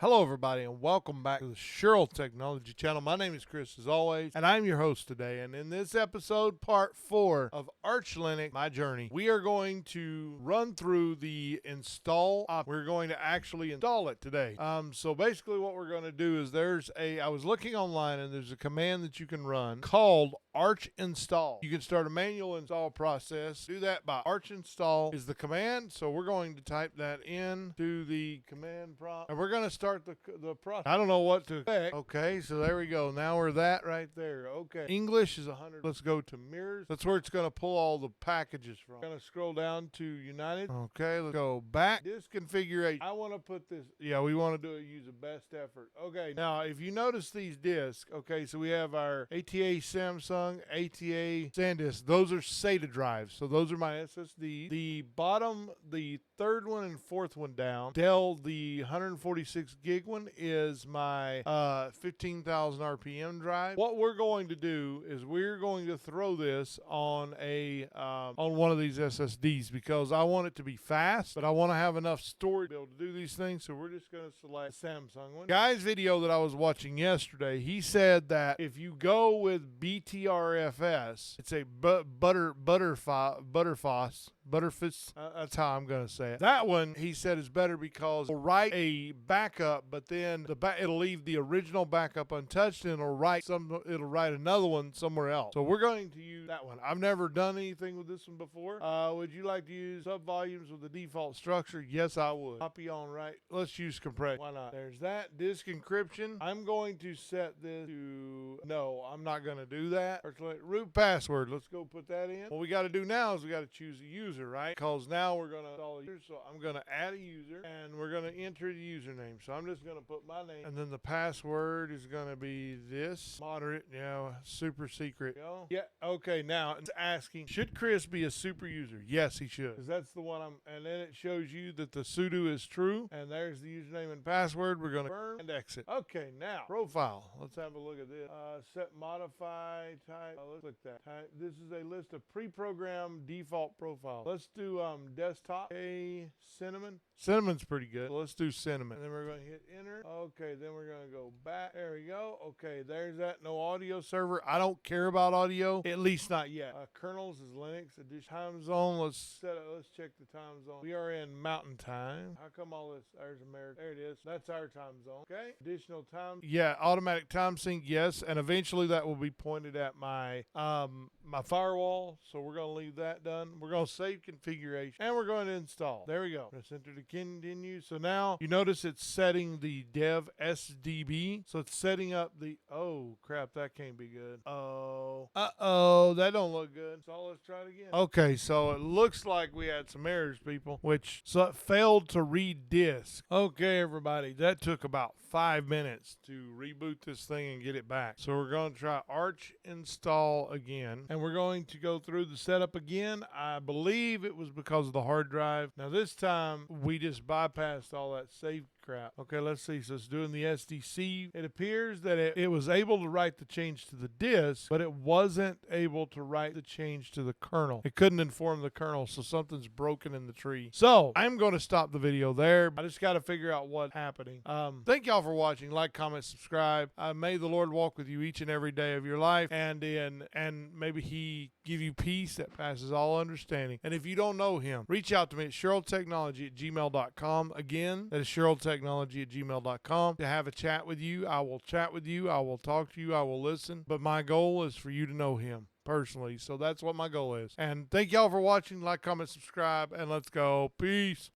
Hello, everybody, and welcome back to the Cheryl Technology Channel. My name is Chris, as always, and I'm your host today. And in this episode, part 4 of Arch Linux, my journey, we are going to run through the install option. We're going to actually install it today. So basically what we're going to do is I was looking online, and there's a command that you can run called Arch install. You can start a manual install process. Do that by Arch install is the command. So we're going to type that in to the command prompt, and we're going to start the process. I don't know what to expect. Okay, so there we go. Now we're that right there. Okay, English is 100. Let's go to mirrors. That's where it's going to pull all the packages from. I'm going to scroll down to United. Okay, let's go back. Disk configuration. I want to put this. Yeah, we want to do it using best effort. Okay, now if you notice these disks, okay, so we have our ATA Samsung, ATA SanDisk. Those are SATA drives. So those are my SSD. The bottom, the third one and fourth one down, Dell, the 146 gig one is my 15,000 RPM drive. What we're going to do is we're going to throw this on on one of these SSDs because I want it to be fast, but I want to have enough storage to be able to do these things. So we're just going to select the Samsung one. Guy's video that I was watching yesterday, he said that if you go with BTRFS, it's a Butterfos. That's how I'm going to say it. That one, he said, is better because it'll write a backup, but then it'll leave the original backup untouched, and it'll write another one somewhere else. So we're going to use that one. I've never done anything with this one before. Would you like to use subvolumes with the default structure? Yes, I would. Copy on right. Let's use compression. Why not? There's that. Disk encryption. I'm going to set this to no. I'm not going to do that. Root password. Let's go put that in. What we got to do now is we got to choose a user, right? Because now we're going to install a user. So I'm going to add a user, and we're going to enter the username. So I'm just going to put my name, and then the password is going to be this. Moderate, super secret. Yeah, okay, now it's asking, should Chris be a super user? Yes, he should. Because that's the one and then it shows you that the sudo is true, and there's the username and password. We're going to confirm and exit. Okay, now, profile. Let's have a look at this. Set modify type. Let's click that. Type. This is a list of pre-programmed default profiles. Let's do desktop. Cinnamon. Cinnamon's pretty good. So let's do cinnamon. And then we're going to hit enter. Okay, then we're going to go back. There we go. Okay, there's that. No audio server. I don't care about audio, at least not yet. Kernels is Linux. Addition time zone. Let's check the time zone. We are in Mountain Time. How come all this? There's America. There it is. That's our time zone. Okay. Additional time. Yeah, automatic time sync. Yes, and eventually that will be pointed at my my firewall. So we're going to leave that done. We're going to save configuration, and we're going to install. There we go. Let's enter the continue. So now you notice it's setting the dev SDB. So it's setting up the, oh crap, that can't be good. That don't look good. So let's try it again. Okay, so it looks like we had some errors, people, so it failed to read disk. Okay, everybody, that took about 5 minutes to reboot this thing and get it back. So we're going to try Arch install again, and we're going to go through the setup again. I believe it was because of the hard drive. Now this time we just bypassed all that save crap. Okay, let's see. So it's doing the SDC. It appears that it was able to write the change to the disk, but it wasn't able to write the change to the kernel. It couldn't inform the kernel, so something's broken in the tree. So I'm going to stop the video there. I just got to figure out what's happening. Thank y'all for watching. Like, comment, subscribe. May the Lord walk with you each and every day of your life, and maybe He give you peace that passes all understanding. And if you don't know Him, reach out to me at CherylTechnology@gmail.com. Again, that is CherylTechnology@gmail.com. To have a chat with you, I will chat with you. I will talk to you. I will listen. But my goal is for you to know Him personally. So that's what my goal is. And thank y'all for watching. Like, comment, subscribe, and let's go. Peace.